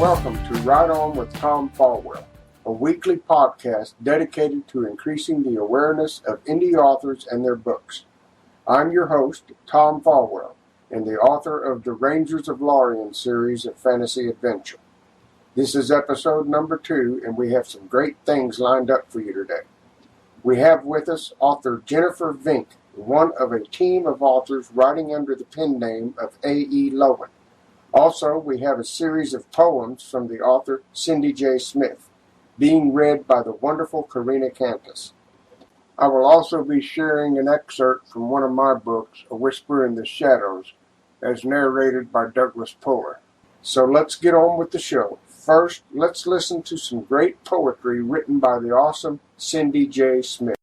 welcome to Right On with Tom Fallwell, a weekly podcast dedicated to increasing the awareness of indie authors and their books. I'm your host, Tom Fallwell, and the author of the Rangers of Lorien series of fantasy adventure. This is episode number 2, and we have some great things lined up for you today. We have with us author Jennifer Vink, one of a team of authors writing under the pen name of A.E. Lowan. Also, we have a series of poems from the author Cindy J. Smith, being read by the wonderful Karina Cantus. I will also be sharing an excerpt from one of my books, A Whisper in the Shadows, as narrated by Douglas Puller. So let's get on with the show. First, let's listen to some great poetry written by the awesome Cindy J. Smith.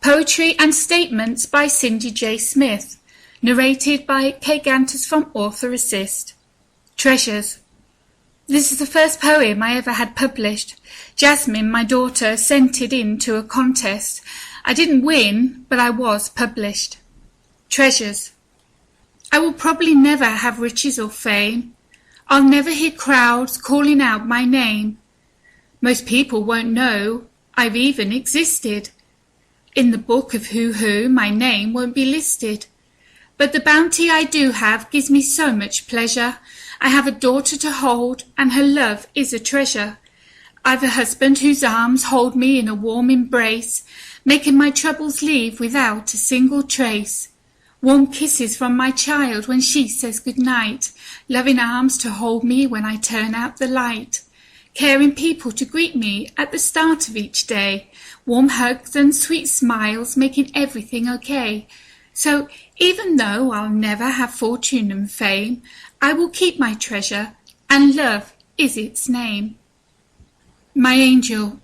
Poetry and Statements by Cindy J. Smith, narrated by Kay Gantus from Author Assist. Treasures. This is the first poem I ever had published. Jasmine, my daughter, sent it in to a contest. I didn't win, but I was published. Treasures. I will probably never have riches or fame. I'll never hear crowds calling out my name. Most people won't know I've even existed. In the book of who, my name won't be listed. But the bounty I do have gives me so much pleasure. I have a daughter to hold, and her love is a treasure. I've a husband whose arms hold me in a warm embrace, making my troubles leave without a single trace. Warm kisses from my child when she says good night, loving arms to hold me when I turn out the light. Caring people to greet me at the start of each day, warm hugs and sweet smiles making everything okay. So even though I'll never have fortune and fame, I will keep my treasure, and love is its name. My angel.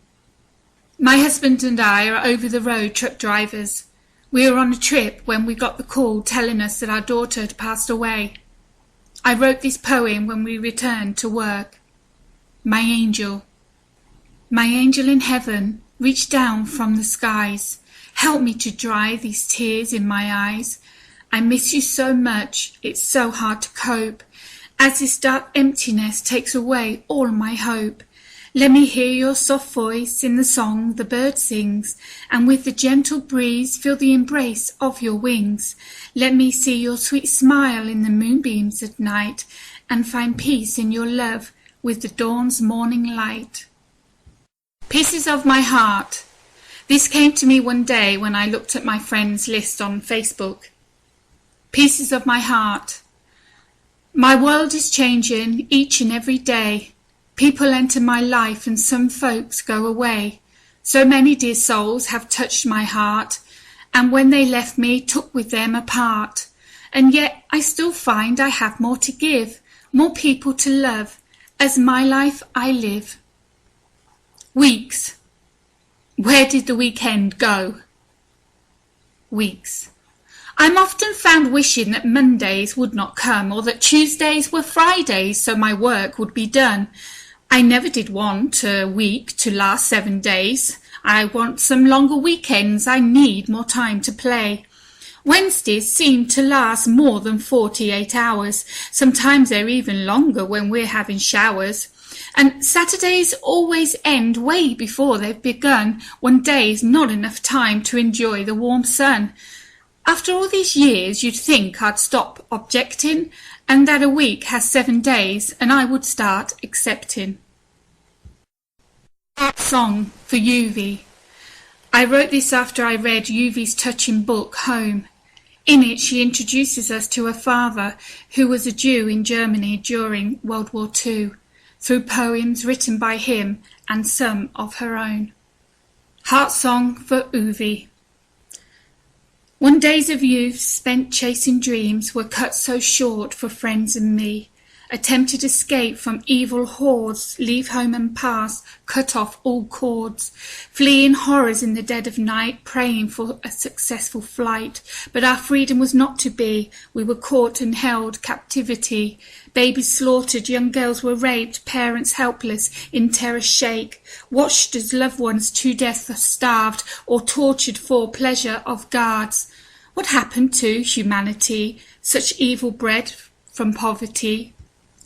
My husband and I are over-the-road truck drivers. We were on a trip when we got the call telling us that our daughter had passed away. I wrote this poem when we returned to work. My angel. My angel in heaven, reach down from the skies. Help me to dry these tears in my eyes. I miss you so much, it's so hard to cope, as this dark emptiness takes away all my hope. Let me hear your soft voice in the song the bird sings, and with the gentle breeze feel the embrace of your wings. Let me see your sweet smile in the moonbeams at night, and find peace in your love with the dawn's morning light. Pieces of my heart. This came to me one day when I looked at my friends' list on Facebook. Pieces of my heart. My world is changing each and every day. People enter my life and some folks go away. So many dear souls have touched my heart, and when they left me, took with them a part. And yet I still find I have more to give, more people to love, as my life I live. Weeks. Where did the weekend go? Weeks. I'm often found wishing that Mondays would not come, or that Tuesdays were Fridays so my work would be done. I never did want a week to last 7 days. I want some longer weekends. I need more time to play. Wednesdays seem to last more than 48 hours. Sometimes they're even longer when we're having showers. And Saturdays always end way before they've begun. One day is not enough time to enjoy the warm sun. After all these years, you'd think I'd stop objecting, and that a week has 7 days, and I would start accepting. Song for Yuvi. I wrote this after I read Yuvi's touching book, Home. In it, she introduces us to her father, who was a Jew in Germany during World War II, through poems written by him and some of her own. Heart Song for Uvi. One days of youth spent chasing dreams were cut so short for friends and me. Attempted escape from evil hordes, leave home and pass, cut off all cords. Fleeing horrors in the dead of night, praying for a successful flight. But our freedom was not to be, we were caught and held captivity. Babies slaughtered, young girls were raped, parents helpless, in terror shake. Watched as loved ones to death starved, or tortured for pleasure of guards. What happened to humanity, such evil bred from poverty?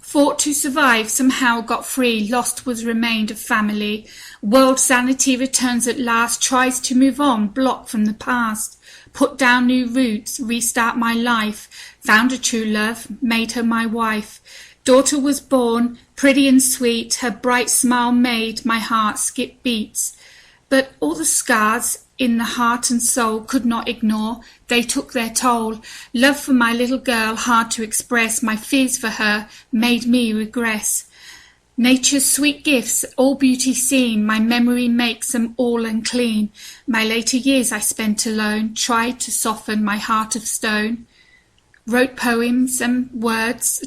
Fought to survive, somehow got free, lost was remained of family. World sanity returns at last, tries to move on, blocked from the past. Put down new roots, restart my life. Found a true love, made her my wife. Daughter was born, pretty and sweet, her bright smile made my heart skip beats. But all the scars in the heart and soul could not ignore, they took their toll. Love for my little girl, hard to express, my fears for her made me regress. Nature's sweet gifts, all beauty seen, my memory makes them all unclean. My later years I spent alone, tried to soften my heart of stone. Wrote poems and words,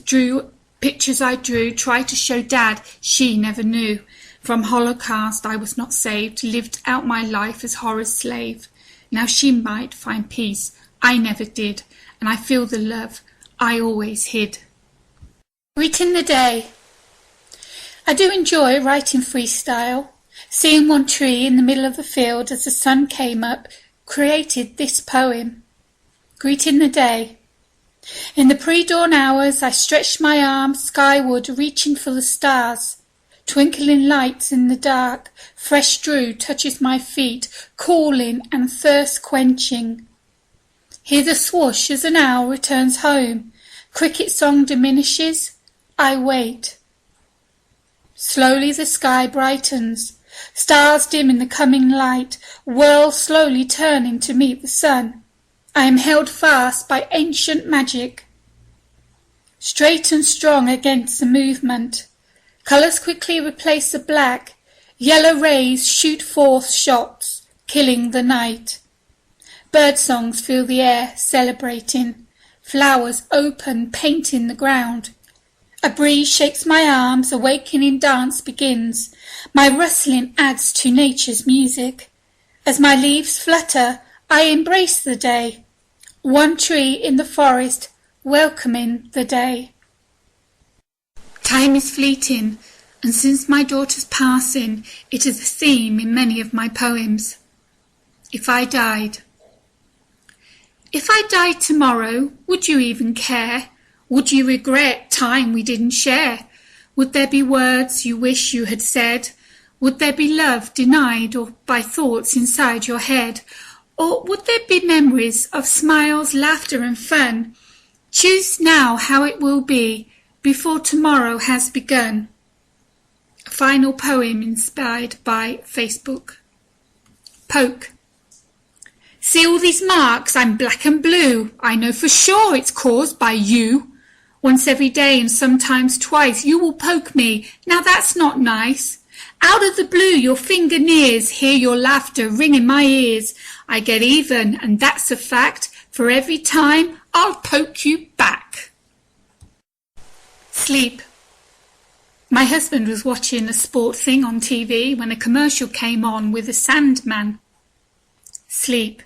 pictures I drew, tried to show Dad she never knew. From Holocaust I was not saved, lived out my life as horror's slave. Now she might find peace, I never did, and I feel the love I always hid. Greeting the day. I do enjoy writing freestyle. Seeing one tree in the middle of the field as the sun came up created this poem. Greeting the day. In the pre-dawn hours I stretched my arms skyward, reaching for the stars. Twinkling lights in the dark, fresh dew touches my feet, cooling and thirst quenching. Hear the swoosh as an owl returns home. Cricket song diminishes, I wait. Slowly the sky brightens, stars dim in the coming light, worlds slowly turning to meet the sun. I am held fast by ancient magic. Straight and strong against the movement. Colours quickly replace the black. Yellow rays shoot forth shots, killing the night. Bird songs fill the air, celebrating. Flowers open, painting the ground. A breeze shakes my arms, awakening dance begins. My rustling adds to nature's music. As my leaves flutter, I embrace the day. One tree in the forest, welcoming the day. Time is fleeting, and since my daughter's passing, it is a theme in many of my poems. If I died. If I died tomorrow, would you even care? Would you regret time we didn't share? Would there be words you wish you had said? Would there be love denied or by thoughts inside your head? Or would there be memories of smiles, laughter and fun? Choose now how it will be before tomorrow has begun. A final poem inspired by Facebook. Poke. See all these marks? I'm black and blue. I know for sure it's caused by you. Once every day and sometimes twice you will poke me. Now that's not nice. Out of the blue your finger nears, hear your laughter ring in my ears. I get even, and that's a fact. For every time I'll poke you back. Sleep. My husband was watching a sport thing on TV when a commercial came on with a Sandman. Sleep.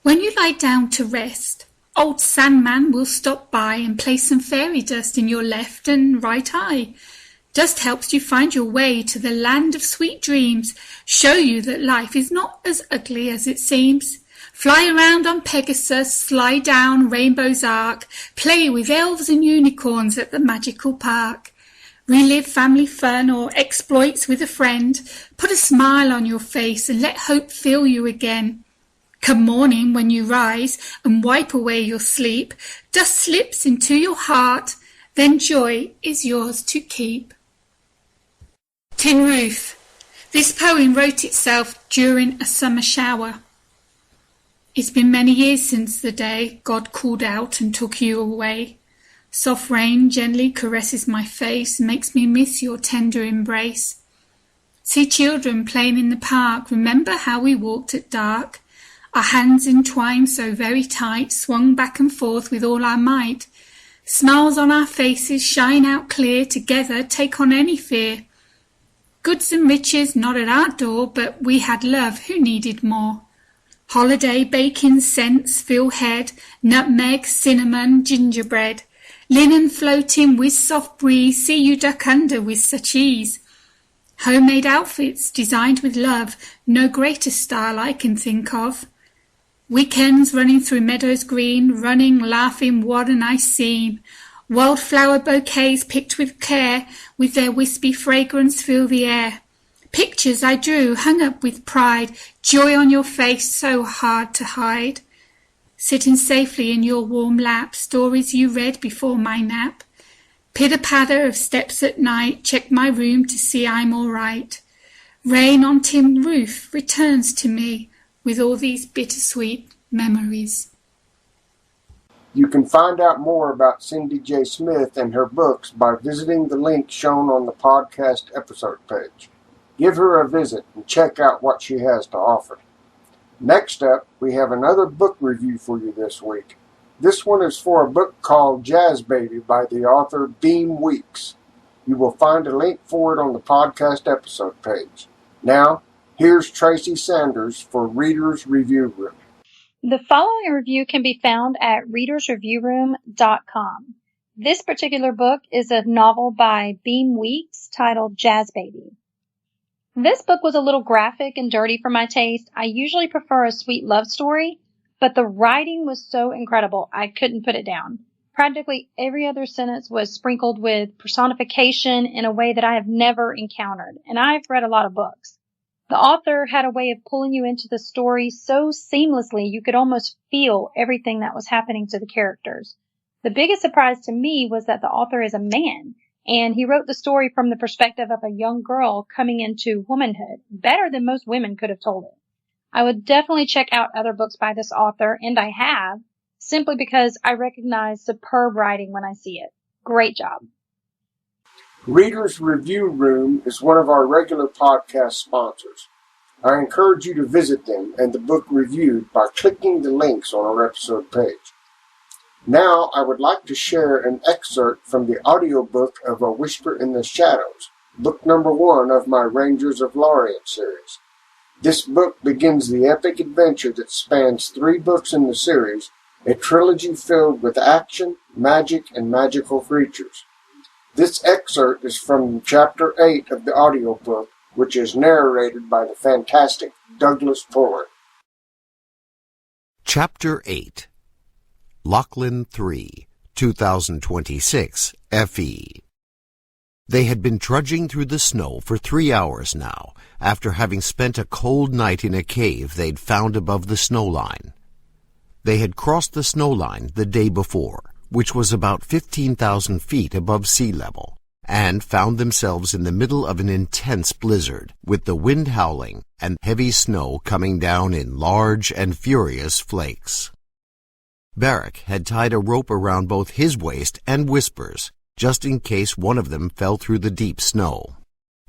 When you lie down to rest, old Sandman will stop by and place some fairy dust in your left and right eye. Dust helps you find your way to the land of sweet dreams, show you that life is not as ugly as it seems. Fly around on Pegasus, slide down Rainbow's Ark, play with elves and unicorns at the magical park. Relive family fun or exploits with a friend. Put a smile on your face and let hope fill you again. Come morning when you rise and wipe away your sleep, dust slips into your heart, then joy is yours to keep. Tin Roof. This poem wrote itself during a summer shower. It's been many years since the day God called out and took you away. Soft rain gently caresses my face, makes me miss your tender embrace. See children playing in the park, remember how we walked at dark? Our hands entwined so very tight, swung back and forth with all our might. Smiles on our faces shine out clear, together take on any fear. Goods and riches not at our door, but we had love, who needed more? Holiday baking scents fill head, nutmeg, cinnamon, gingerbread. Linen floating with soft breeze, see you duck under with such ease. Homemade outfits designed with love, no greater style I can think of. Weekends running through meadows green, running, laughing, what a nice scene. Wildflower bouquets picked with care, with their wispy fragrance fill the air. Pictures I drew, hung up with pride, joy on your face so hard to hide. Sitting safely in your warm lap, stories you read before my nap. Pitter-patter of steps at night, check my room to see I'm all right. Rain on tin roof returns to me with all these bittersweet memories. You can find out more about Cindy J. Smith and her books by visiting the link shown on the podcast episode page. Give her a visit and check out what she has to offer. Next up, we have another book review for you this week. This one is for a book called Jazz Baby by the author Beam Weeks. You will find a link for it on the podcast episode page. Now, here's Tracy Sanders for Reader's Review Room. The following review can be found at readersreviewroom.com. This particular book is a novel by Beam Weeks titled Jazz Baby. This book was a little graphic and dirty for my taste. I usually prefer a sweet love story, but the writing was so incredible I couldn't put it down. Practically every other sentence was sprinkled with personification in a way that I have never encountered, and I've read a lot of books. The author had a way of pulling you into the story so seamlessly you could almost feel everything that was happening to the characters. The biggest surprise to me was that the author is a man, and he wrote the story from the perspective of a young girl coming into womanhood, better than most women could have told it. I would definitely check out other books by this author, and I have, simply because I recognize superb writing when I see it. Great job. Reader's Review Room is one of our regular podcast sponsors. I encourage you to visit them and the book reviewed by clicking the links on our episode page. Now, I would like to share an excerpt from the audiobook of A Whisper in the Shadows, book number 1 of my Rangers of Lorien series. This book begins the epic adventure that spans 3 books in the series, a trilogy filled with action, magic, and magical creatures. This excerpt is from Chapter 8 of the audiobook, which is narrated by the fantastic Douglas Fuller. Chapter 8 Lachlan 3, 2026, FE. They had been trudging through the snow for 3 hours now, after having spent a cold night in a cave they'd found above the snow line. They had crossed the snow line the day before, which was about 15,000 feet above sea level, and found themselves in the middle of an intense blizzard, with the wind howling and heavy snow coming down in large and furious flakes. Barrack had tied a rope around both his waist and Whisper's, just in case one of them fell through the deep snow.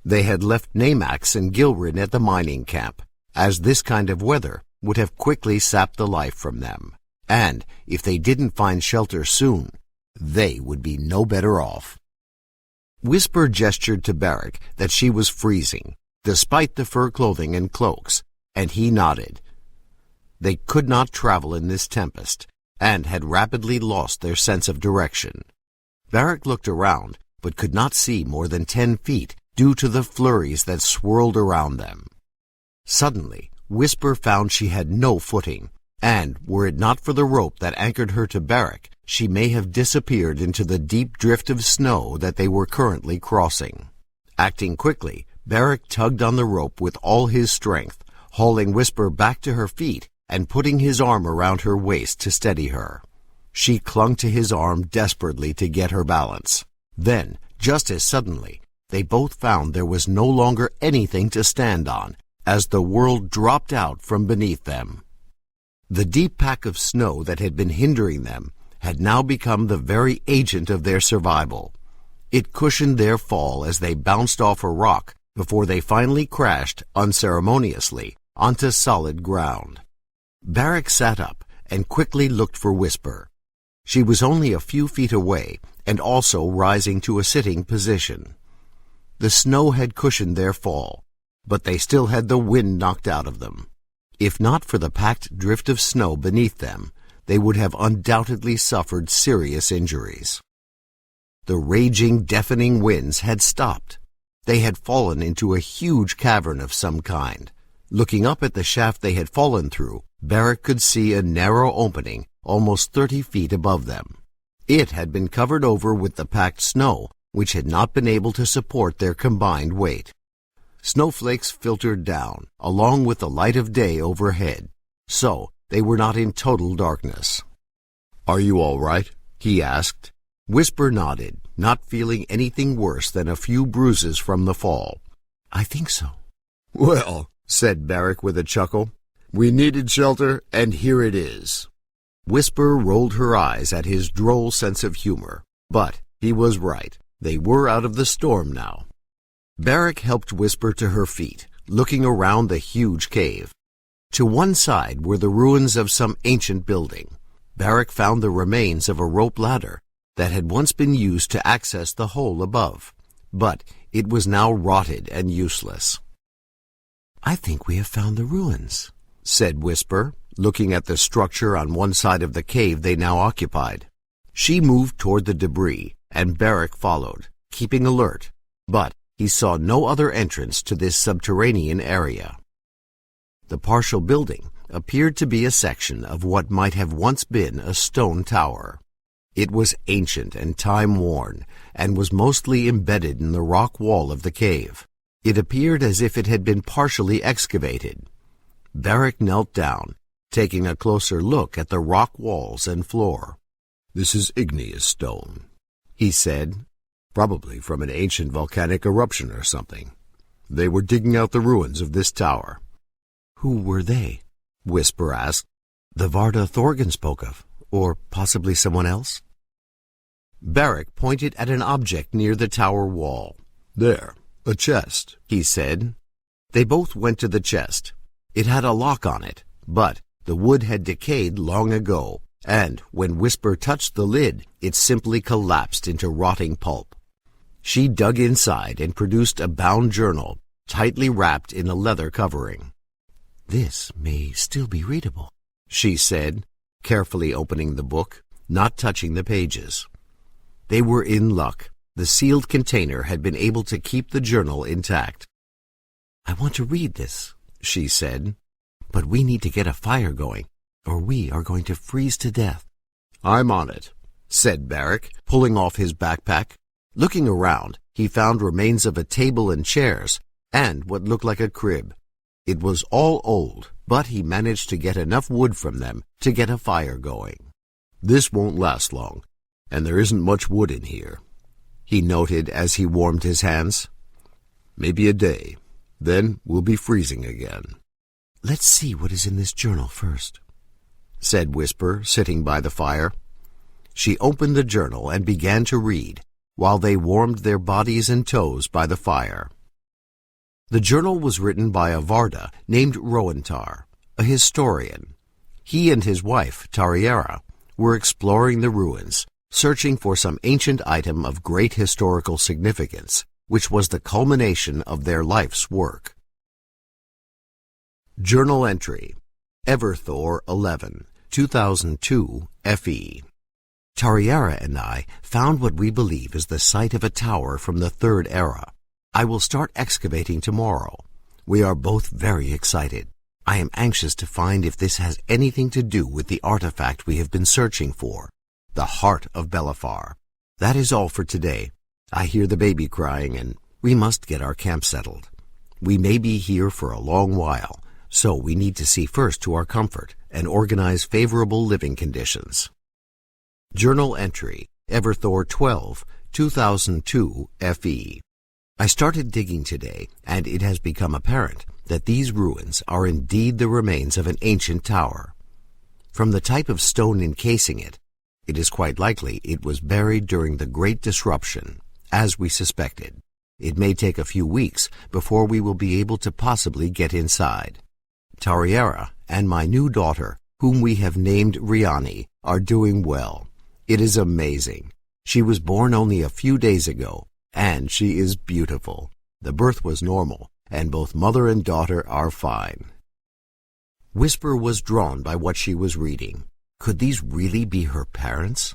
They had left Namax and Gilrin at the mining camp, as this kind of weather would have quickly sapped the life from them, and if they didn't find shelter soon, they would be no better off. Whisper gestured to Barrack that she was freezing, despite the fur clothing and cloaks, and he nodded. They could not travel in this tempest, and had rapidly lost their sense of direction. Barrack looked around, but could not see more than 10 feet due to the flurries that swirled around them. Suddenly, Whisper found she had no footing, and, were it not for the rope that anchored her to Barrack, she may have disappeared into the deep drift of snow that they were currently crossing. Acting quickly, Barrack tugged on the rope with all his strength, hauling Whisper back to her feet and putting his arm around her waist to steady her. She clung to his arm desperately to get her balance. Then, just as suddenly, they both found there was no longer anything to stand on, as the world dropped out from beneath them. The deep pack of snow that had been hindering them had now become the very agent of their survival. It cushioned their fall as they bounced off a rock before they finally crashed unceremoniously onto solid ground. Barrack sat up and quickly looked for Whisper. She was only a few feet away and also rising to a sitting position. The snow had cushioned their fall, but they still had the wind knocked out of them. If not for the packed drift of snow beneath them, they would have undoubtedly suffered serious injuries. The raging, deafening winds had stopped. They had fallen into a huge cavern of some kind. Looking up at the shaft they had fallen through, Barrack could see a narrow opening almost 30 feet above them. It had been covered over with the packed snow, which had not been able to support their combined weight. Snowflakes filtered down, along with the light of day overhead, so they were not in total darkness. "Are you all right?" he asked. Whisper nodded, not feeling anything worse than a few bruises from the fall. "I think so." "Well," said Barrick with a chuckle, "we needed shelter, and here it is." Whisper rolled her eyes at his droll sense of humor, but he was right. They were out of the storm now. Barrick helped Whisper to her feet, looking around the huge cave. To one side were the ruins of some ancient building. Barrick found the remains of a rope ladder that had once been used to access the hole above, but it was now rotted and useless. "I think we have found the ruins," said Whisper, looking at the structure on one side of the cave they now occupied. She moved toward the debris, and Barrick followed, keeping alert, but he saw no other entrance to this subterranean area. The partial building appeared to be a section of what might have once been a stone tower. It was ancient and time-worn, and was mostly embedded in the rock wall of the cave. It appeared as if it had been partially excavated. Barrick knelt down, taking a closer look at the rock walls and floor. "This is igneous stone," he said, "probably from an ancient volcanic eruption or something. They were digging out the ruins of this tower." "Who were they?" Whisper asked. "The Varda Thorgan spoke of, or possibly someone else?" Barrick pointed at an object near the tower wall. "There, a chest," he said. They both went to the chest. It had a lock on it, but the wood had decayed long ago, and when Whisper touched the lid, it simply collapsed into rotting pulp. She dug inside and produced a bound journal, tightly wrapped in a leather covering. "This may still be readable," she said, carefully opening the book, not touching the pages. They were in luck. The sealed container had been able to keep the journal intact. "I want to read this," she said, "but we need to get a fire going, or we are going to freeze to death." "I'm on it," said Barrick, pulling off his backpack. Looking around, he found remains of a table and chairs, and what looked like a crib. It was all old, but he managed to get enough wood from them to get a fire going. "This won't last long, and there isn't much wood in here," he noted as he warmed his hands. "Maybe a day. Then we'll be freezing again." "Let's see what is in this journal first," said Whisper, sitting by the fire. She opened the journal and began to read, while they warmed their bodies and toes by the fire. The journal was written by a Varda named Rowantar, a historian. He and his wife, Tariera, were exploring the ruins, searching for some ancient item of great historical significance, which was the culmination of their life's work. Journal entry: Everthor 11, 2002 FE. Tariera and I found what we believe is the site of a tower from the Third Era. I will start excavating tomorrow. We are both very excited. I am anxious to find if this has anything to do with the artifact we have been searching for, the Heart of Belafar. That is all for today. I hear the baby crying, and we must get our camp settled. We may be here for a long while, so we need to see first to our comfort and organize favorable living conditions. Journal entry: Everthor 12, 2002 FE. I started digging today, and it has become apparent that these ruins are indeed the remains of an ancient tower. From the type of stone encasing it, it is quite likely it was buried during the Great Disruption, as we suspected. It may take a few weeks before we will be able to possibly get inside. Tariera and my new daughter, whom we have named Riani, are doing well. It is amazing. She was born only a few days ago, and she is beautiful. The birth was normal, and both mother and daughter are fine. Whisper was drawn by what she was reading. Could these really be her parents?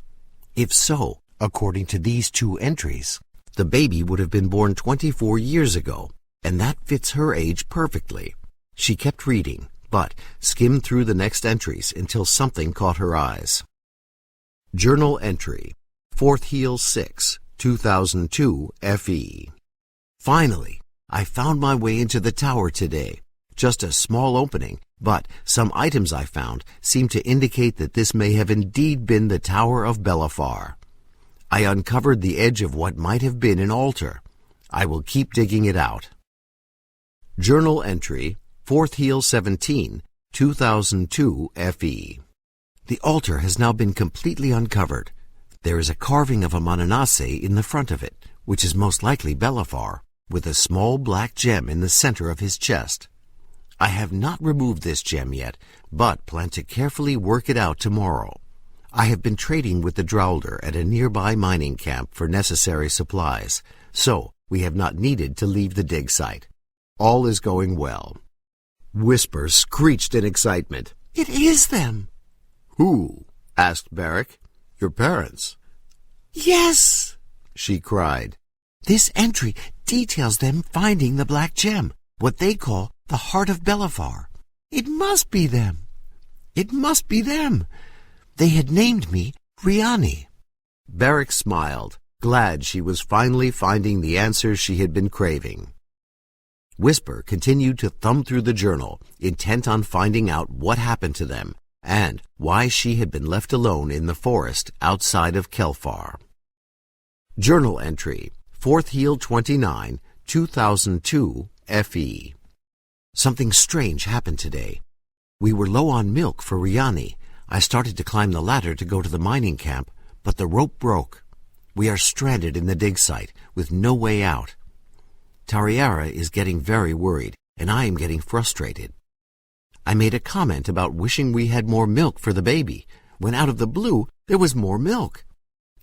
If so, according to these two entries, the baby would have been born 24 years ago, and that fits her age perfectly. She kept reading, but skimmed through the next entries until something caught her eyes. Journal entry: Fourth Heel 6, 2002 FE. Finally, I found my way into the tower today. Just a small opening, but some items I found seem to indicate that this may have indeed been the Tower of Belafar. I uncovered the edge of what might have been an altar. I will keep digging it out. Journal entry, Fourth Heel 17, 2002 FE. The altar has now been completely uncovered. There is a carving of a Mananase in the front of it, which is most likely Belafar, with a small black gem in the center of his chest. I have not removed this gem yet, but plan to carefully work it out tomorrow. I have been trading with the Drowler at a nearby mining camp for necessary supplies, so we have not needed to leave the dig site. All is going well. Whisper screeched in excitement. "It is them!" "Who?" asked Barrick. "Your parents?" "Yes!" she cried. "This entry details them finding the black gem, what they call the Heart of Belafar. It must be them. It must be them. They had named me Riani." Barrick smiled, glad she was finally finding the answers she had been craving. Whisper continued to thumb through the journal, intent on finding out what happened to them and why she had been left alone in the forest outside of Kelfar. Journal entry, Fourth Heel 29, 2002 FE. Something strange happened today. We were low on milk for Riani. I started to climb the ladder to go to the mining camp, but the rope broke. We are stranded in the dig site with no way out. Tariara is getting very worried, and I am getting frustrated. I made a comment about wishing we had more milk for the baby, when out of the blue there was more milk.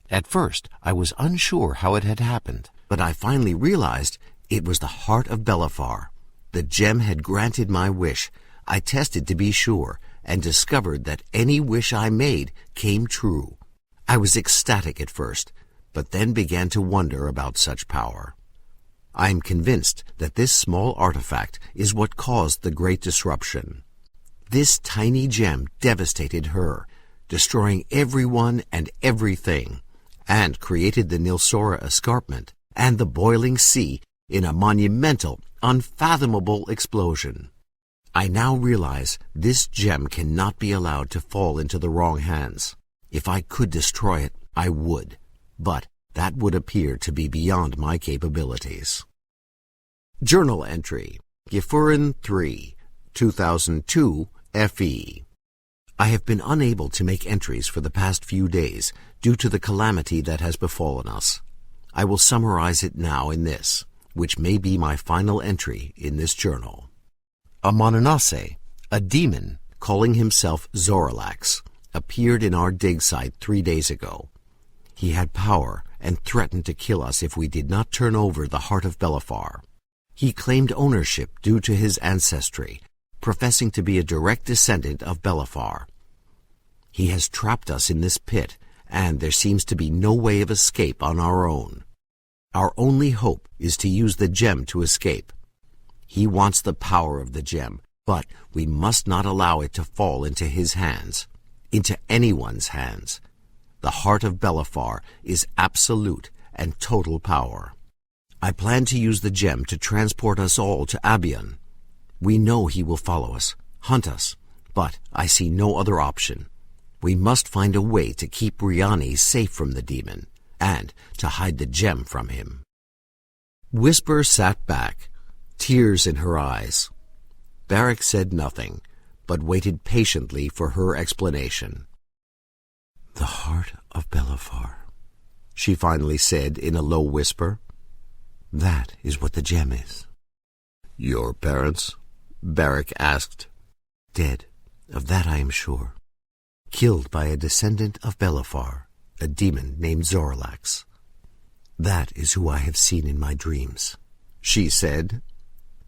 At first, I was unsure how it had happened, but I finally realized it was the Heart of Belafar. The gem had granted my wish. I tested to be sure, and discovered that any wish I made came true. I was ecstatic at first, but then began to wonder about such power. I am convinced that this small artifact is what caused the Great Disruption. This tiny gem devastated her, destroying everyone and everything, and created the Nilsora escarpment and the boiling sea in a monumental, unfathomable explosion. I now realize this gem cannot be allowed to fall into the wrong hands. If I could destroy it, I would, but that would appear to be beyond my capabilities. Journal entry, Gefurin 3, 2002 FE. I have been unable to make entries for the past few days due to the calamity that has befallen us. I will summarize it now in this, which may be my final entry in this journal. A Mananase, a demon calling himself Zoralax, appeared in our dig site 3 days ago. He had power and threatened to kill us if we did not turn over the Heart of Belafar. He claimed ownership due to his ancestry, professing to be a direct descendant of Belafar. He has trapped us in this pit, and there seems to be no way of escape on our own. Our only hope is to use the gem to escape. He wants the power of the gem, but we must not allow it to fall into his hands, into anyone's hands. The Heart of Belafar is absolute and total power. I plan to use the gem to transport us all to Abion. We know he will follow us, hunt us, but I see no other option. We must find a way to keep Riani safe from the demon, and to hide the gem from him. Whisper sat back, tears in her eyes. Barrick said nothing, but waited patiently for her explanation. "The Heart of Belafar," she finally said in a low whisper. "That is what the gem is." "Your parents?" Barrick asked. "Dead, of that I am sure. Killed by a descendant of Belafar, a demon named Zoralax. That is who I have seen in my dreams," she said.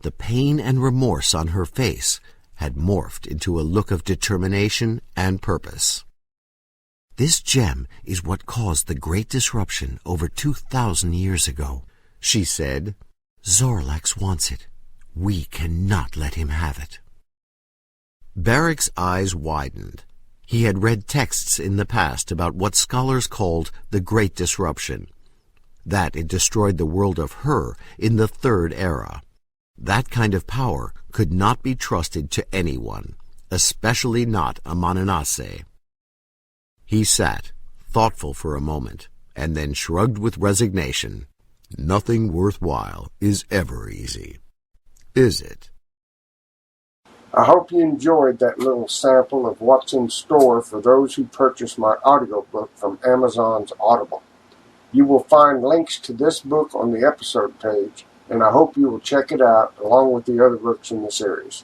The pain and remorse on her face had morphed into a look of determination and purpose. "This gem is what caused the Great Disruption over 2,000 years ago," she said. "Zoralax wants it. We cannot let him have it." Barrick's eyes widened. He had read texts in the past about what scholars called the Great Disruption, that it destroyed the world of her in the Third Era. That kind of power could not be trusted to anyone, especially not a Mananase. He sat, thoughtful for a moment, and then shrugged with resignation. Nothing worthwhile is ever easy, is it? I hope you enjoyed that little sample of what's in store for those who purchase my audiobook from Amazon's Audible. You will find links to this book on the episode page, and I hope you will check it out along with the other books in the series.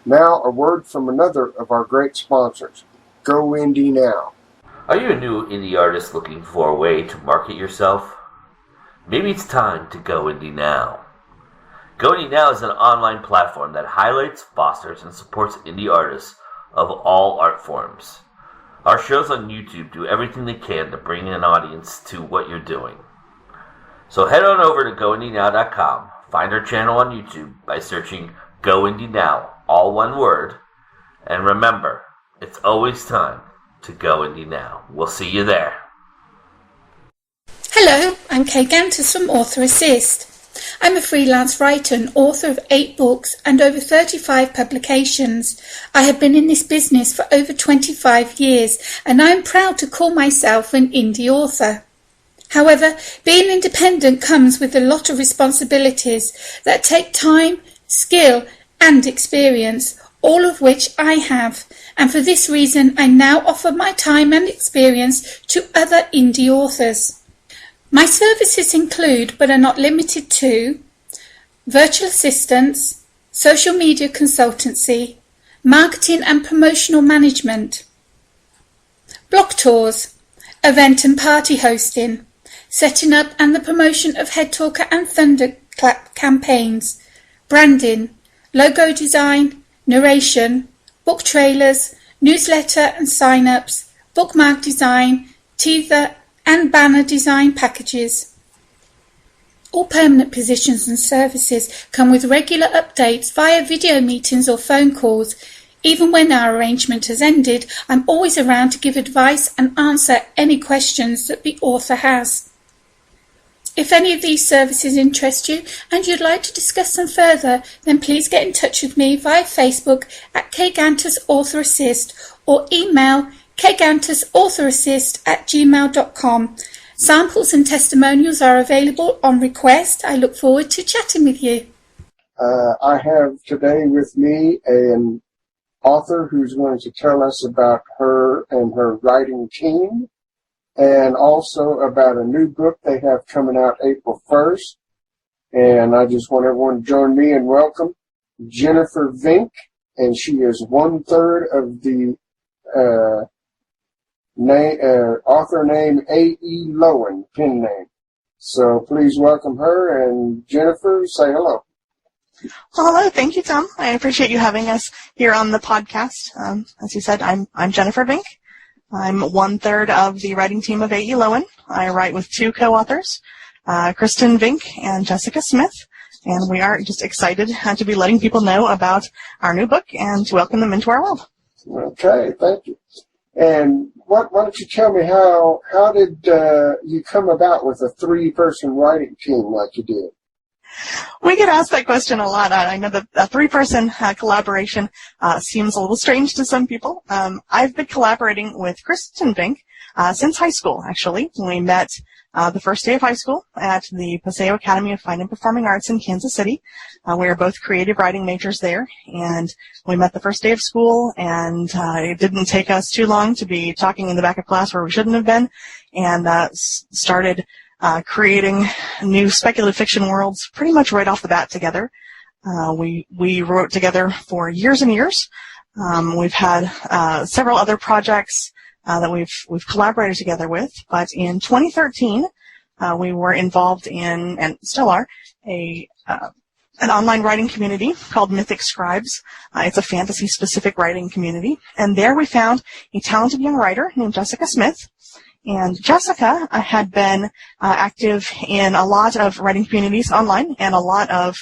Now, a word from another of our great sponsors, Go Indie Now. Are you a new indie artist looking for a way to market yourself? Maybe it's time to go indie now. Go Indie Now is an online platform that highlights, fosters, and supports indie artists of all art forms. Our shows on YouTube do everything they can to bring an audience to what you're doing. So head on over to goindienow.com, find our channel on YouTube by searching Go Indie Now, all one word, and remember, it's always time to go indie now. We'll see you there. Hello, I'm Kay Gantus from Author Assist. I'm a freelance writer and author of 8 books and over 35 publications. I have been in this business for over 25 years and I'm proud to call myself an indie author. However, being independent comes with a lot of responsibilities that take time, skill and experience, all of which I have, and for this reason I now offer my time and experience to other indie authors. My services include, but are not limited to, virtual assistance, social media consultancy, marketing and promotional management, blog tours, event and party hosting, setting up and the promotion of Head Talker and Thunderclap campaigns, branding, logo design, narration, book trailers, newsletter and sign-ups, bookmark design, teaser and banner design packages. All permanent positions and services come with regular updates via video meetings or phone calls. Even when our arrangement has ended, I'm always around to give advice and answer any questions that the author has. If any of these services interest you and you'd like to discuss them further, then please get in touch with me via Facebook at Kgantus Author Assist or email kgantusauthораssist@gmail.com. Samples and testimonials are available on request. I look forward to chatting with you. I have today with me an author who's going to tell us about her and her writing team, and also about a new book they have coming out April 1st. And I just want everyone to join me and welcome Jennifer Vink, and she is 1/3 of the author name A.E. Lowan, pen name. So please welcome her, and Jennifer, say hello. Well, hello. Thank you, Tom. I appreciate you having us here on the podcast. As you said, I'm Jennifer Vink. I'm 1/3 of the writing team of A.E. Lowan. I write with 2 co-authors, Kristen Vink and Jessica Smith, and we are just excited to be letting people know about our new book and to welcome them into our world. Okay, thank you. And why don't you tell me how did you come about with a 3-person writing team like you did? We get asked that question a lot. I know that a 3-person collaboration seems a little strange to some people. I've been collaborating with Kristen Vink since high school, actually. We met the first day of high school at the Paseo Academy of Fine and Performing Arts in Kansas City. We are both creative writing majors there, and we met the first day of school, and it didn't take us too long to be talking in the back of class where we shouldn't have been, and started creating new speculative fiction worlds pretty much right off the bat together. We wrote together for years and years. We've had several other projects that we've collaborated together with, but in 2013 we were involved in, and still are, an online writing community called Mythic Scribes. It's a fantasy-specific writing community, and there we found a talented young writer named Jessica Smith. And Jessica had been active in a lot of writing communities online and a lot of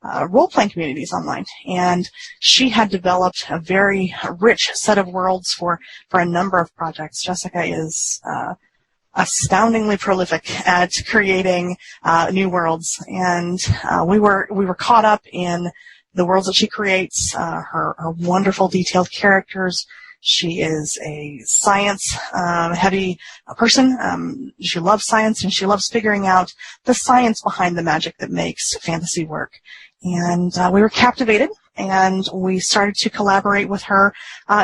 role-playing communities online, and she had developed a very rich set of worlds for a number of projects. Jessica is astoundingly prolific at creating new worlds, and we were caught up in the worlds that she creates, her wonderful detailed characters. She is a science heavy person. She loves science, and she loves figuring out the science behind the magic that makes fantasy work. And we were captivated, and we started to collaborate with her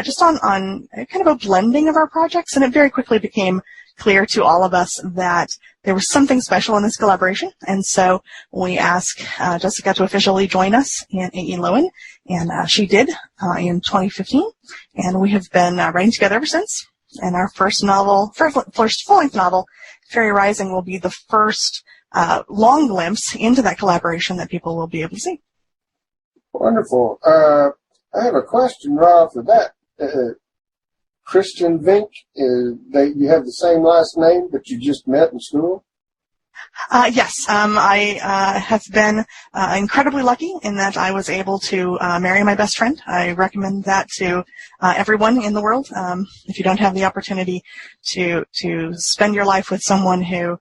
just on kind of a blending of our projects, and it very quickly became clear to all of us that there was something special in this collaboration, and so we asked Jessica to officially join us in Lowan, and she did in 2015, and we have been writing together ever since. And our first full-length novel, Fairy Rising, will be the first long glimpse into that collaboration that people will be able to see. Wonderful. I have a question right off the bat. Christian Vink, you have the same last name, but you just met in school? Yes, I have been incredibly lucky in that I was able to marry my best friend. I recommend that to everyone in the world. If you don't have the opportunity to spend your life with someone who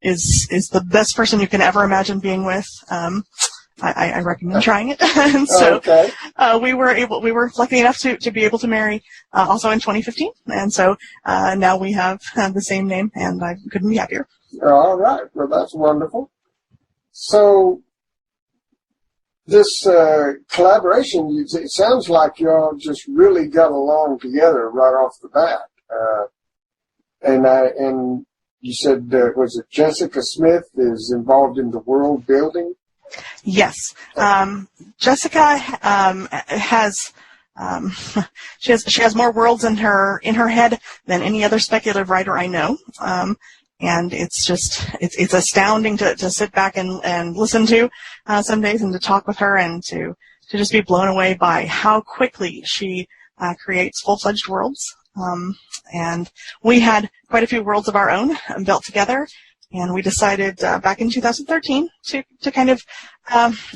is the best person you can ever imagine being with, I recommend trying it. And so okay. we were lucky enough to be able to marry also in 2015, and so now we have the same name, and I couldn't be happier. All right, well, that's wonderful. So this collaboration, it sounds like y'all just really got along together right off the bat. And you said, was it Jessica Smith is involved in the world building? Yes, Jessica has she has more worlds in her head than any other speculative writer I know, and it's astounding to sit back and listen to some days, and to talk with her, and to just be blown away by how quickly she creates full-fledged worlds. And we had quite a few worlds of our own built together. And we decided back in 2013 to kind of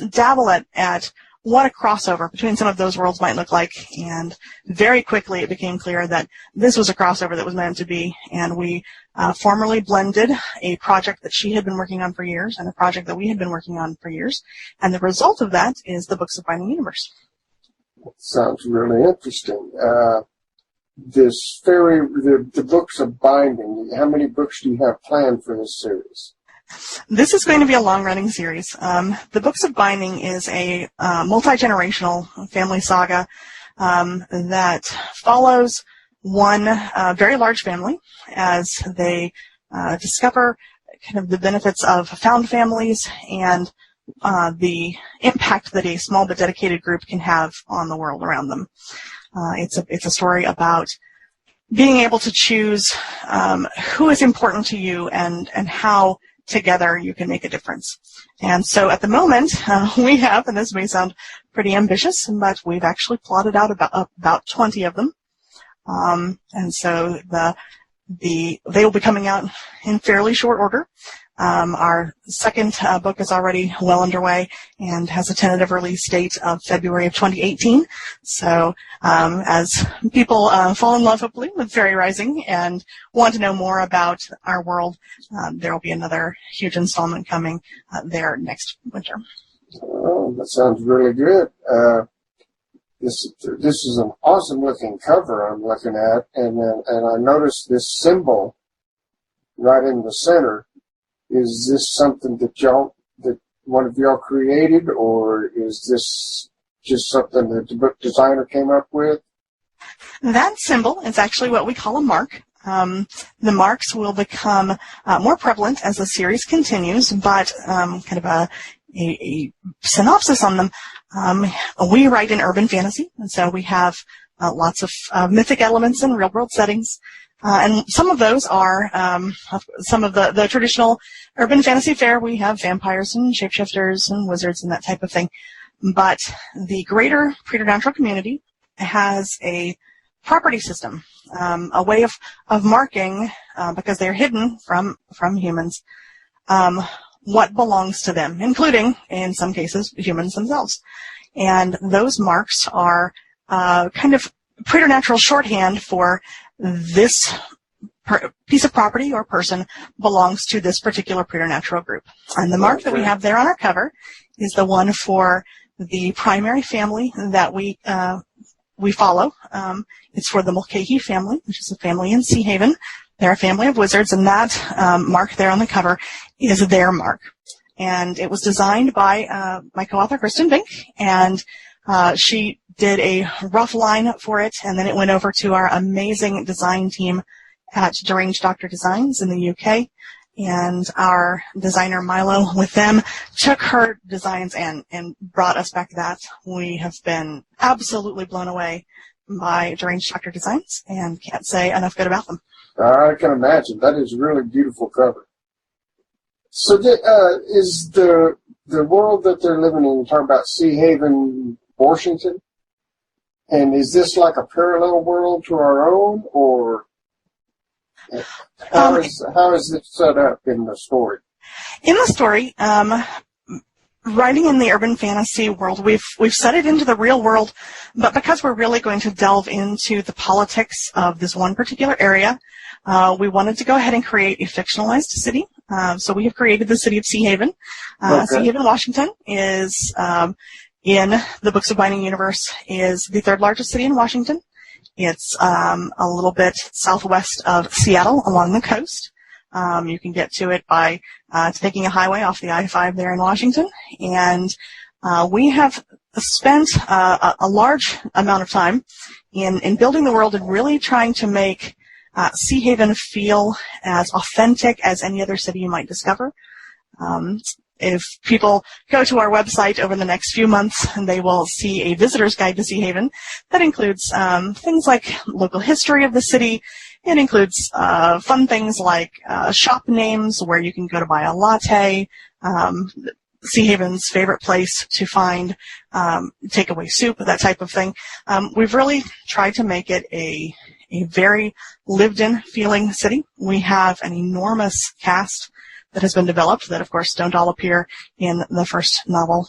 dabble at what a crossover between some of those worlds might look like. And very quickly it became clear that this was a crossover that was meant to be. And we formally blended a project that she had been working on for years and a project that we had been working on for years. And the result of that is the Books of Binding Universe. Sounds really interesting. The Books of Binding, how many books do you have planned for this series? This is going to be a long-running series. The Books of Binding is a multi-generational family saga that follows one very large family as they discover kind of the benefits of found families and the impact that a small but dedicated group can have on the world around them. It's a story about being able to choose who is important to you and how together you can make a difference. And so at the moment, we have, and this may sound pretty ambitious, but we've actually plotted out about 20 of them. And so they will be coming out in fairly short order. Our second book is already well underway and has a tentative release date of February of 2018. So as people fall in love, hopefully, with Fairy Rising and want to know more about our world, there will be another huge installment coming there next winter. Oh, that sounds really good. This is an awesome-looking cover I'm looking at, and I noticed this symbol right in the center. Is this something that one of y'all created, or is this just something that the book designer came up with? That symbol is actually what we call a mark. The marks will become more prevalent as the series continues, but kind of a synopsis on them. We write in urban fantasy, and so we have lots of mythic elements in real-world settings. And some of those are some of the traditional urban fantasy fare. We have vampires and shapeshifters and wizards and that type of thing. But the greater preternatural community has a property system, a way of marking, because they're hidden from humans, what belongs to them, including, in some cases, humans themselves. And those marks are kind of preternatural shorthand for this piece of property or person belongs to this particular preternatural group. And the mark that we have there on our cover is the one for the primary family that we follow. It's for the Mulcahy family, which is a family in Sea Haven. They're a family of wizards, and that mark there on the cover is their mark. And it was designed by my co-author, Kristen Vink, and she did a rough line for it, and then it went over to our amazing design team at Deranged Doctor Designs in the UK, and our designer Milo with them took her designs and brought us back that. We have been absolutely blown away by Deranged Doctor Designs and can't say enough good about them. I can imagine. That is a really beautiful cover. So is the world that they're living in, you're talking about Sea Haven, Washington? And is this like a parallel world to our own, or how is it set up in the story? In the story, writing in the urban fantasy world, we've set it into the real world, but because we're really going to delve into the politics of this one particular area, we wanted to go ahead and create a fictionalized city. So we have created the city of Sea Haven. Okay. Sea Haven, Washington is, in the Books of Binding universe, is the third largest city in Washington. It's a little bit southwest of Seattle along the coast. You can get to it by taking a highway off the I-5 there in Washington. And we have spent a large amount of time in building the world and really trying to make Sea Haven feel as authentic as any other city you might discover. If people go to our website over the next few months, they will see a visitor's guide to Sea Haven that includes things like local history of the city. It includes fun things like shop names where you can go to buy a latte, Sea Haven's favorite place to find takeaway soup, that type of thing. We've really tried to make it a very lived-in feeling city. We have an enormous cast that has been developed that, of course, don't all appear in the first novel.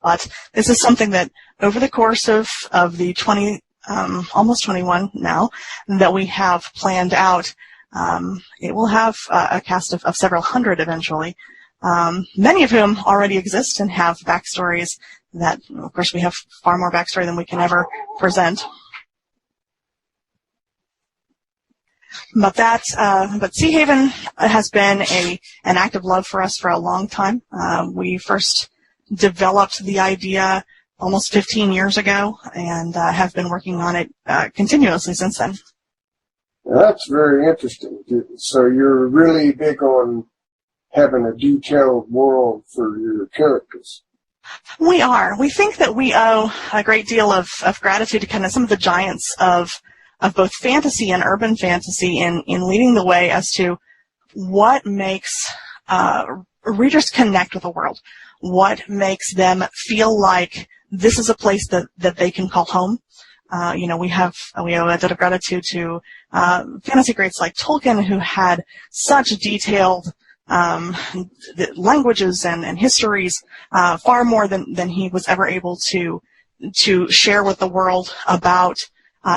But this is something that over the course of the almost 21 now, that we have planned out, it will have a cast of several hundred eventually, many of whom already exist and have backstories that, of course, we have far more backstory than we can ever present. But Sea Haven has been an act of love for us for a long time. We first developed the idea almost 15 years ago and have been working on it continuously since then. That's very interesting. So you're really big on having a detailed world for your characters. We are. We think that we owe a great deal of gratitude to kind of some of the giants of both fantasy and urban fantasy in leading the way as to what makes readers connect with the world, what makes them feel like this is a place that they can call home. We owe a debt of gratitude to fantasy greats like Tolkien, who had such detailed languages and histories, far more than he was ever able to share with the world about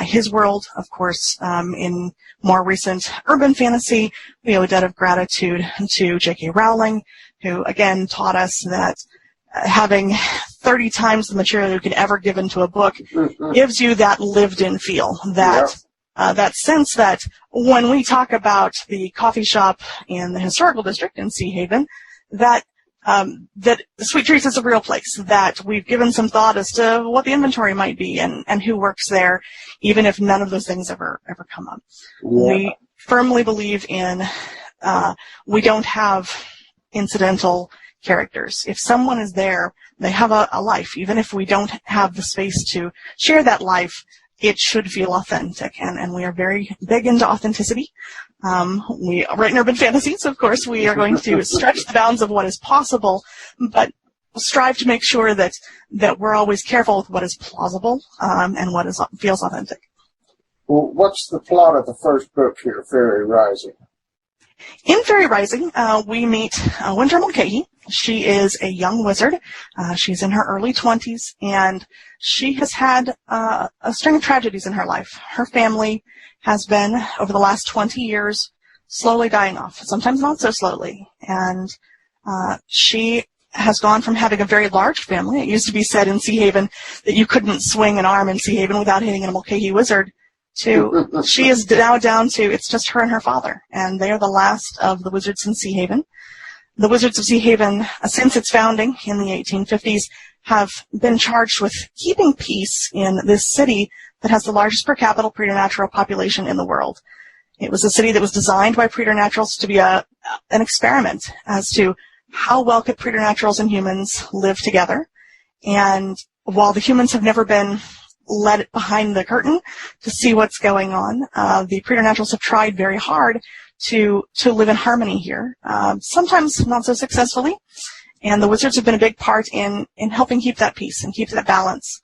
his world. Of course, in more recent urban fantasy, we owe a debt of gratitude to J.K. Rowling, who again taught us that having 30 times the material you could ever give into a book gives you that lived-in feel, that sense that when we talk about the coffee shop in the historical district in Sea Haven, that Sweet Treats is a real place, that we've given some thought as to what the inventory might be and who works there, even if none of those things ever come up. Yeah. We firmly believe in we don't have incidental characters. If someone is there, they have a life. Even if we don't have the space to share that life, it should feel authentic, and we are very big into authenticity. We write in urban fantasy, so of course we are going to stretch the bounds of what is possible, but strive to make sure that we're always careful with what is plausible and what feels authentic. Well, what's the plot of the first book here, Fairy Rising? In Fairy Rising, we meet Winter Mulcahy. She is a young wizard. She's in her early 20s, and she has had a string of tragedies in her life. Her family has been, over the last 20 years, slowly dying off, sometimes not so slowly. And she has gone from having a very large family. It used to be said in Sea Haven that you couldn't swing an arm in Sea Haven without hitting a Mulcahy wizard, to she is now down to it's just her and her father, and they are the last of the wizards in Sea Haven. The Wizards of Sea Haven, since its founding in the 1850s, have been charged with keeping peace in this city that has the largest per capita preternatural population in the world. It was a city that was designed by preternaturals to be an experiment as to how well could preternaturals and humans live together. And while the humans have never been let behind the curtain to see what's going on, the preternaturals have tried very hard to live in harmony here, sometimes not so successfully. And the wizards have been a big part in helping keep that peace and keep that balance.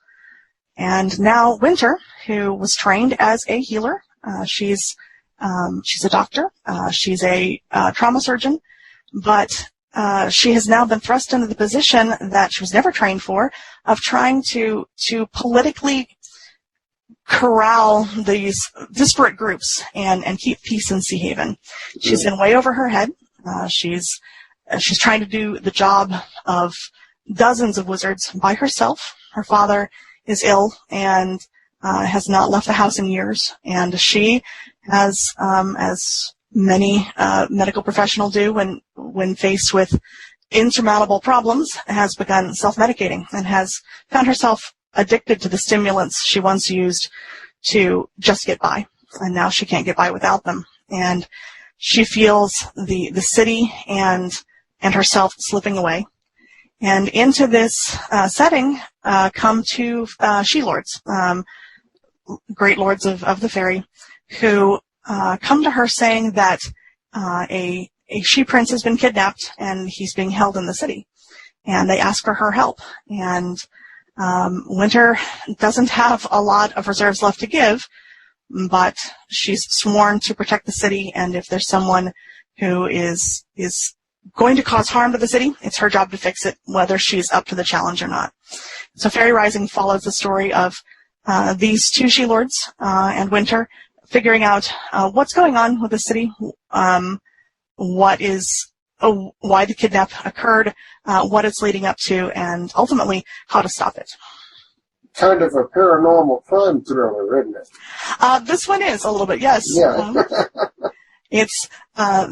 And now Winter, who was trained as a healer, she's a doctor, she's a trauma surgeon, but she has now been thrust into the position that she was never trained for, of trying to politically corral these disparate groups and keep peace in Sea Haven. She's in way over her head. She's trying to do the job of dozens of wizards by herself. Her father is ill and has not left the house in years, and she has, as many medical professionals do when faced with insurmountable problems, has begun self-medicating and has found herself addicted to the stimulants she once used to just get by, and now she can't get by without them. And she feels the city and herself slipping away. And into this setting come two she-lords, great lords of the fairy, who come to her saying that a she-prince has been kidnapped and he's being held in the city. And they ask for her help. And Winter doesn't have a lot of reserves left to give, but she's sworn to protect the city, and if there's someone who is going to cause harm to the city, it's her job to fix it, whether she's up to the challenge or not. So Fairy Rising follows the story of these two she-lords and Winter figuring out what's going on with the city, why the kidnap occurred, what it's leading up to, and ultimately how to stop it. Kind of a paranormal crime thriller, isn't it? This one is a little bit, yes. Yeah. It's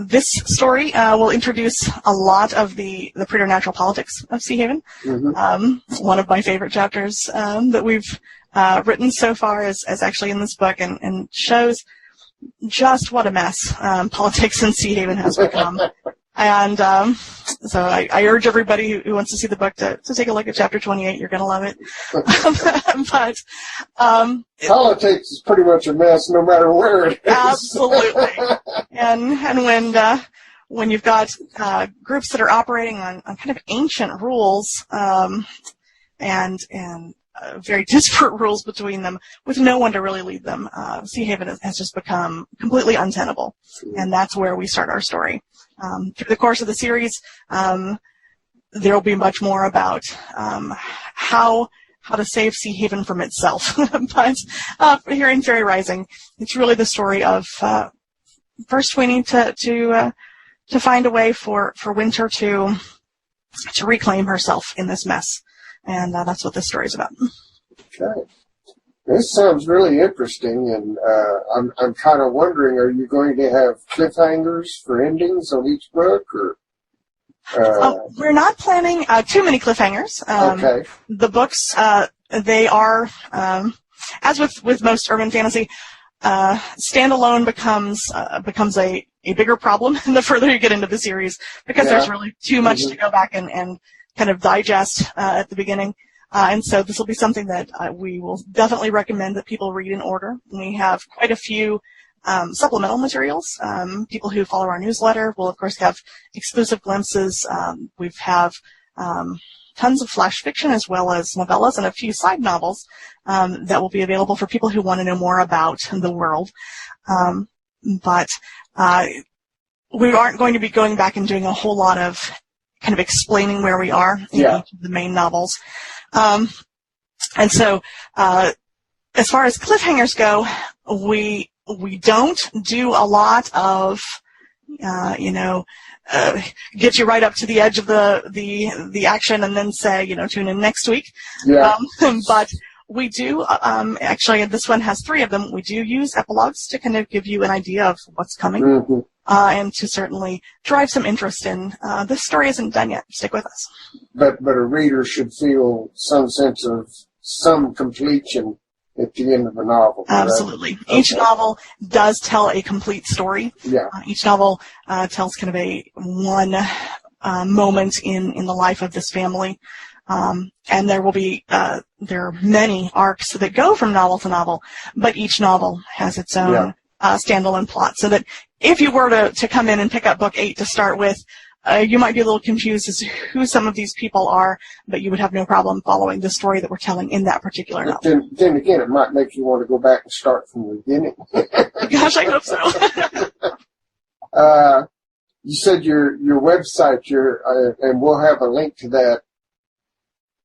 this story will introduce a lot of the preternatural politics of Sea Haven. Mm-hmm. One of my favorite chapters that we've written so far is actually in this book, and shows just what a mess politics in Sea Haven has become. And so I urge everybody who wants to see the book to take a look at chapter 28. You're going to love it. But politics is pretty much a mess no matter where it is. Absolutely. And when you've got groups that are operating on kind of ancient rules and very disparate rules between them, with no one to really lead them, Sea Haven has just become completely untenable. And that's where we start our story. Through the course of the series, there will be much more about how to save Sea Haven from itself. But here in Fairy Rising, it's really the story of first we need to find a way for Winter to reclaim herself in this mess, and that's what this story is about. Okay. This sounds really interesting, and I'm kind of wondering, are you going to have cliffhangers for endings on each book, or? We're not planning too many cliffhangers. Okay. The books, they are, as with most urban fantasy, standalone becomes a bigger problem the further you get into the series, because there's really too much to go back and kind of digest at the beginning. And so this will be something that we will definitely recommend that people read in order. We have quite a few supplemental materials. People who follow our newsletter will, of course, have exclusive glimpses. We have tons of flash fiction as well as novellas and a few side novels that will be available for people who want to know more about the world. But we aren't going to be going back and doing a whole lot of kind of explaining where we are in each of the main novels. And so, as far as cliffhangers go, we don't do a lot of, get you right up to the edge of the action and then say, tune in next week. Yeah. But we do, actually, this one has 3 of them. We do use epilogues to kind of give you an idea of what's coming, Mm-hmm. And to certainly drive some interest in, this story isn't done yet. Stick with us. But a reader should feel some sense of some completion at the end of a novel. Correct? Absolutely. Okay. Each novel does tell a complete story. Yeah. Each novel tells kind of one moment in the life of this family. And there will be, there are many arcs that go from novel to novel, but each novel has its own standalone plot. So that if you were to come in and pick up book 8 to start with, you might be a little confused as to who some of these people are, but you would have no problem following the story that we're telling in that particular novel. But then again, it might make you want to go back and start from the beginning. Gosh, I hope so. You said your website, and we'll have a link to that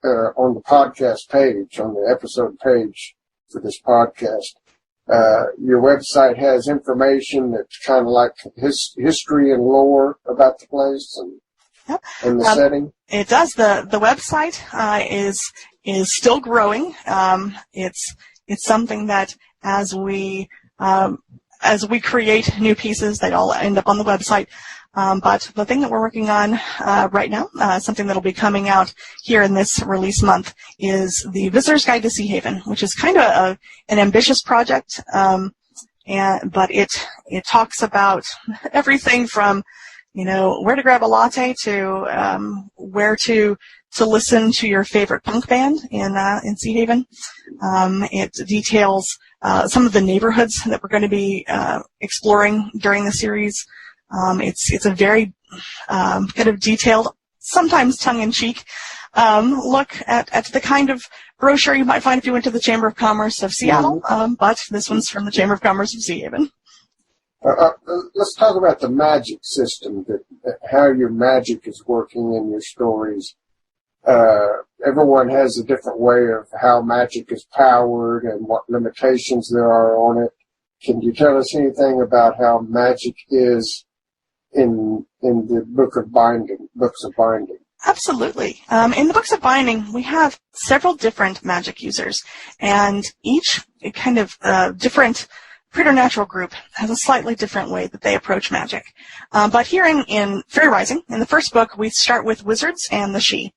on the podcast page, on the episode page for this podcast. Your website has information that's kind of like history and lore about the place and the setting. It does. The website is still growing. It's something that as we create new pieces, they all end up on the website. But the thing that we're working on right now, something that will be coming out here in this release month, is the Visitor's Guide to Sea Haven, which is kind of an ambitious project, but it talks about everything from where to grab a latte to where to listen to your favorite punk band in Sea Haven. It details some of the neighborhoods that we're going to be exploring during the series. It's a very kind of detailed, sometimes tongue-in-cheek look at the kind of brochure you might find if you went to the Chamber of Commerce of Seattle, but this one's from the Chamber of Commerce of Sea Haven. Let's talk about the magic system, how your magic is working in your stories. Everyone has a different way of how magic is powered and what limitations there are on it. Can you tell us anything about how magic is in the books of binding? Absolutely. In the books of binding, we have several different magic users, and each kind of different preternatural group has a slightly different way that they approach magic. But here in Fairy Rising, in the first book, we start with wizards and the Sidhe.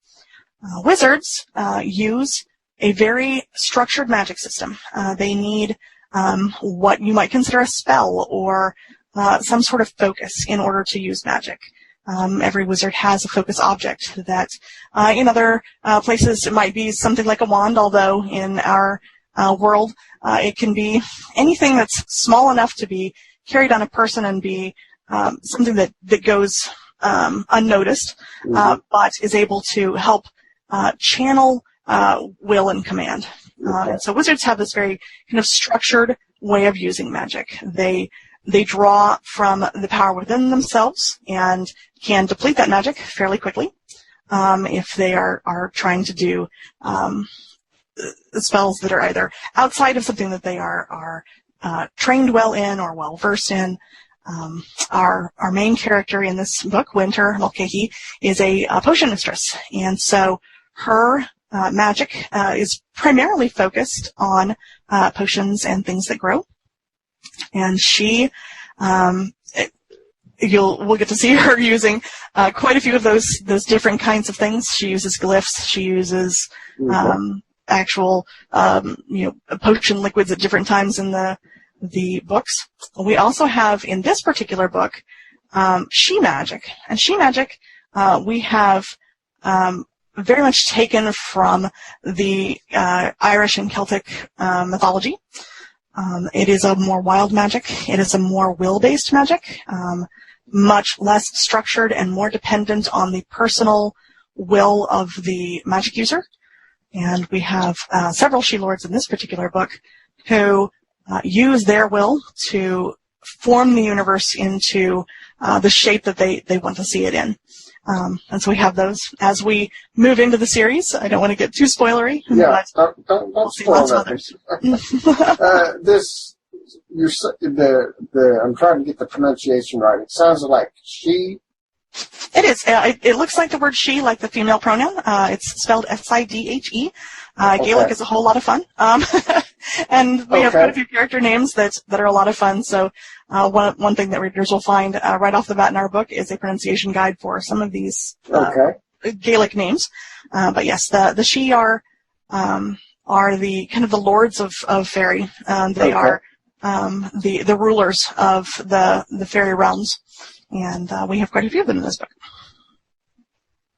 Wizards use a very structured magic system. They need what you might consider a spell or some sort of focus in order to use magic. Every wizard has a focus object that in other places it might be something like a wand, although in our world it can be anything that's small enough to be carried on a person and be something that goes unnoticed, but is able to help channel will and command. And so wizards have this very kind of structured way of using magic. They draw from the power within themselves and can deplete that magic fairly quickly if they are trying to do spells that are either outside of something that they are trained well in or well versed in. Our main character in this book, Winter Mulcahy, is a potion mistress, and so her magic is primarily focused on potions and things that grow. And she, we'll get to see her using quite a few of those different kinds of things. She uses glyphs. She uses actual, potion liquids at different times in the books. We also have in this particular book, she magic, and she magic we have very much taken from the Irish and Celtic mythology. It is a more wild magic. It is a more will-based magic, much less structured and more dependent on the personal will of the magic user. And we have several she-lords in this particular book who use their will to form the universe into the shape that they want to see it in. And so we have those as we move into the series. I don't want to get too spoilery. Yeah, but don't we'll see spoil lots of that. others. I'm trying to get the pronunciation right. It sounds like she. It is. It looks like the word she, like the female pronoun. It's spelled Sidhe. Gaelic is a whole lot of fun. And we have quite a few character names that are a lot of fun. So one thing that readers will find right off the bat in our book is a pronunciation guide for some of these Gaelic names. But yes, the she are the kind of the lords of fairy. They are the rulers of the fairy realms. And we have quite a few of them in this book.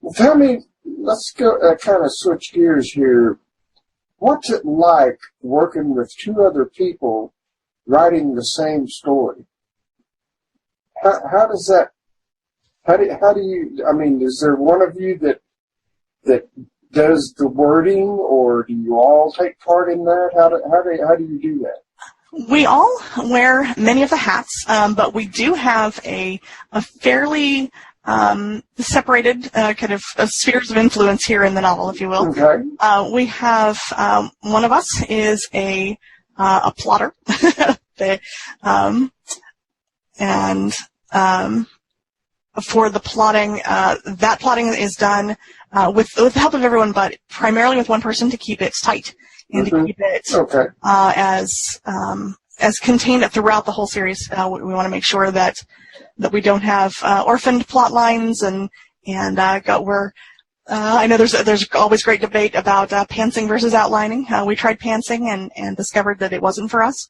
Well, tell me, let's go kind of switch gears here. What's it like working with two other people writing the same story? How does that? How do you? I mean, is there one of you that does the wording, or do you all take part in that? How do you do that? We all wear many of the hats, but we do have a fairly separated kind of spheres of influence here in the novel, if you will. Okay. We have one of us is a plotter, and for the plotting, that plotting is done with the help of everyone, but primarily with one person to keep it tight and to keep it as contained throughout the whole series. We want to make sure that we don't have orphaned plot lines and I know there's always great debate about pantsing versus outlining. We tried pantsing and discovered that it wasn't for us,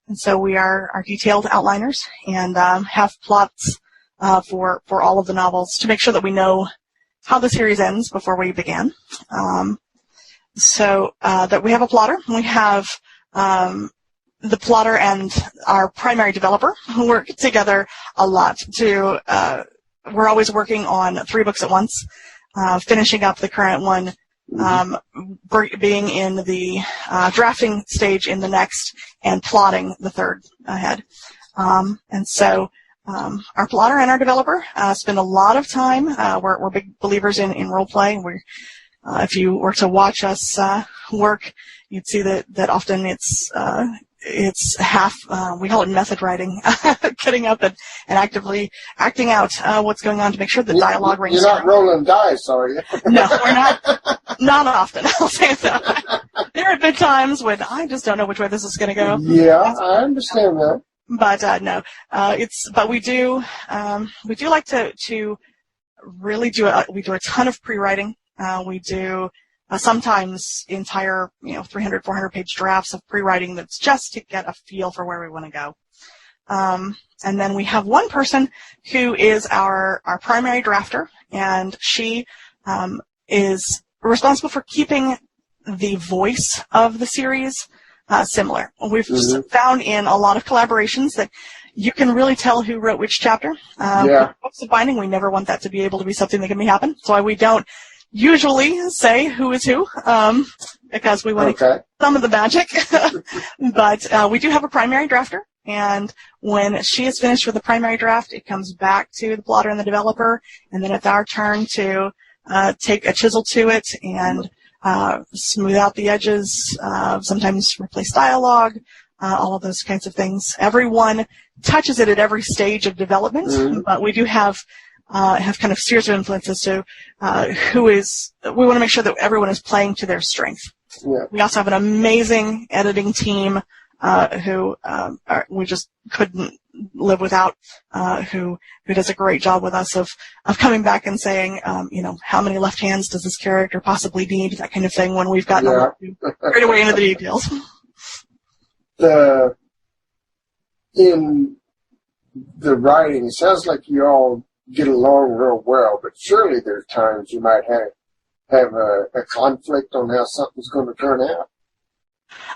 and so we are detailed outliners and have plots for all of the novels to make sure that we know how the series ends before we begin. So that we have a plotter. We have the plotter and our primary developer who work together a lot. We're always working on 3 books at once, finishing up the current one, being in the drafting stage in the next, and plotting the third ahead. And so our plotter and our developer spend a lot of time. We're big believers in role play. If you were to watch us work, you'd see that often it's half, we call it method writing, getting up and actively acting out what's going on to make sure the dialogue rings true. You're not rolling dice, are you? No, we're not. Not often, I'll say that. There have been times when I just don't know which way this is going to go. Yeah, I understand that. But no, but we do like to really we do a ton of pre-writing. We do sometimes entire 300, 400-page drafts of pre-writing that's just to get a feel for where we want to go. And then we have one person who is our primary drafter, and she is responsible for keeping the voice of the series similar. We've found in a lot of collaborations that you can really tell who wrote which chapter. For books of binding, we never want that to be able to be something that can happen. That's why we don't usually say who is who, because we want to keep some of the magic. But we do have a primary drafter, and when she is finished with the primary draft, it comes back to the plotter and the developer, and then it's our turn to take a chisel to it and smooth out the edges, sometimes replace dialogue, all of those kinds of things. Everyone touches it at every stage of development, but we do have kind of spheres of influence as to we want to make sure that everyone is playing to their strength. Yeah. We also have an amazing editing team who we just couldn't live without, who does a great job with us of coming back and saying, how many left hands does this character possibly need, that kind of thing, when we've gotten right away into the details. In the writing, it sounds like you all get along real well, but surely there's times you might have a conflict on how something's going to turn out.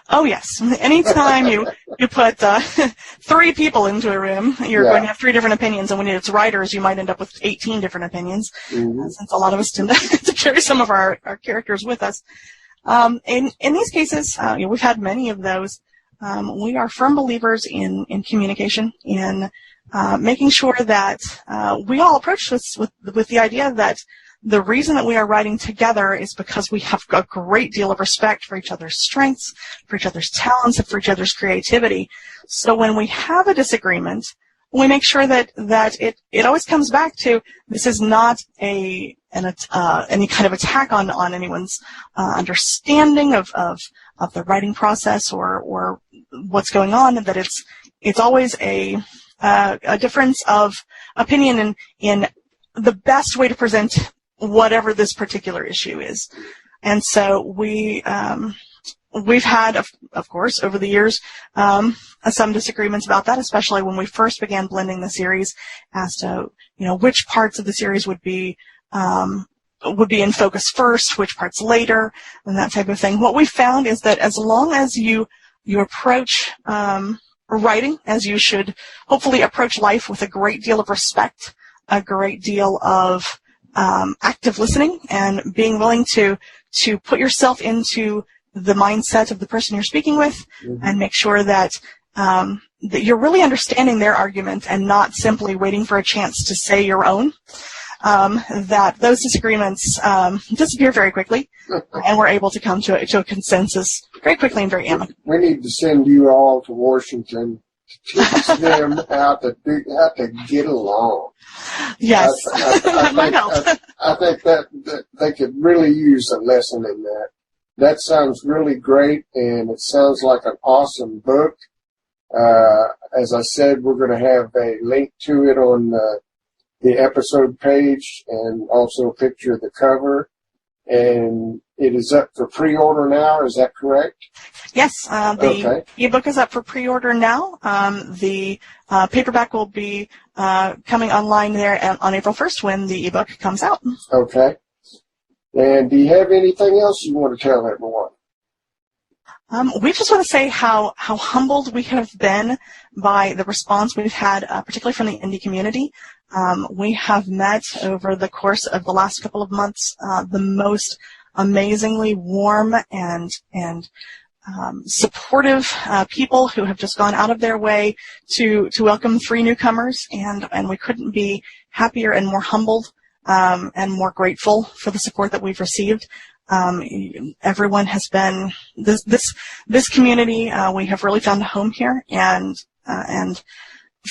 Oh, yes. Anytime you put 3 people into a room, you're going to have 3 different opinions, and when it's writers, you might end up with 18 different opinions, since a lot of us tend to carry some of our characters with us. In these cases, we've had many of those. We are firm believers in communication, in making sure that we all approach this with the idea that the reason that we are writing together is because we have a great deal of respect for each other's strengths, for each other's talents, and for each other's creativity. So when we have a disagreement, we make sure that it always comes back to, this is not any kind of attack on anyone's understanding of the writing process or what's going on, and that it's always a difference of opinion in the best way to present whatever this particular issue is. And so we've had, of course, over the years, some disagreements about that, especially when we first began blending the series as to, which parts of the series would be in focus first, which parts later, and that type of thing. What we found is that as long as you approach writing, as you should hopefully approach life, with a great deal of respect, a great deal of active listening, and being willing to put yourself into the mindset of the person you're speaking with, and make sure that that you're really understanding their argument and not simply waiting for a chance to say your own, that those disagreements disappear very quickly, and we're able to come to a consensus very quickly and very amicably. We need to send you all to Washington to teach them how to get along. Yes, that might help. I think that they could really use a lesson in that. That sounds really great, and it sounds like an awesome book. As I said, we're going to have a link to it on the episode page, and also a picture of the cover. And it is up for pre-order now, is that correct? Yes, the ebook is up for pre-order now. The paperback will be coming online there on April 1st when the ebook comes out. Okay. And do you have anything else you want to tell everyone? We just want to say how humbled we have been by the response we've had, particularly from the indie community. We have met over the course of the last couple of months the most amazingly warm and supportive people who have just gone out of their way to welcome 3 newcomers, and we couldn't be happier and more humbled and more grateful for the support that we've received. Everyone has been this community. We have really found a home here, and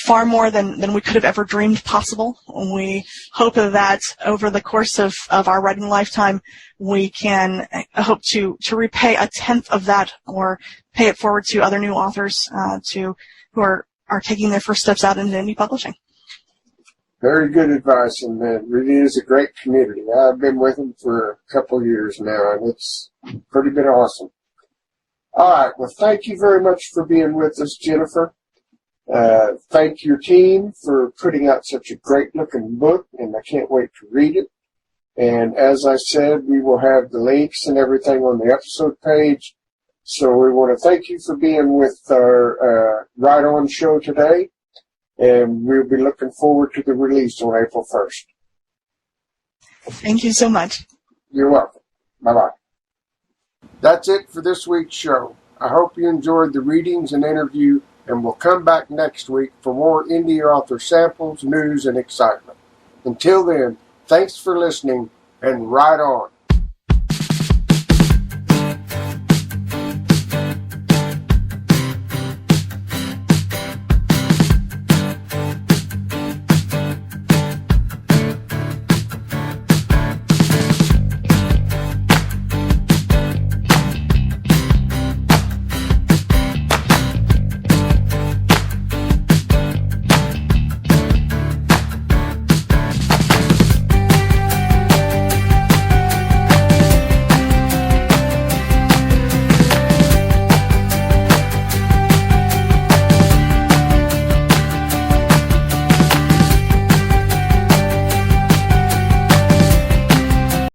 far more than we could have ever dreamed possible. We hope that over the course of our writing lifetime, we can hope to repay a tenth of that, or pay it forward to other new authors who are taking their first steps out into indie publishing. Very good advice, and it really is a great community. I've been with them for a couple of years now, and it's pretty been awesome. All right, well, thank you very much for being with us, Jennifer. Thank your team for putting out such a great-looking book, and I can't wait to read it. And as I said, we will have the links and everything on the episode page. So we want to thank you for being with our Right On show today. And we'll be looking forward to the release on April 1st. Thank you so much. You're welcome. Bye-bye. That's it for this week's show. I hope you enjoyed the readings and interview, and we'll come back next week for more indie author samples, news, and excitement. Until then, thanks for listening, and Right On.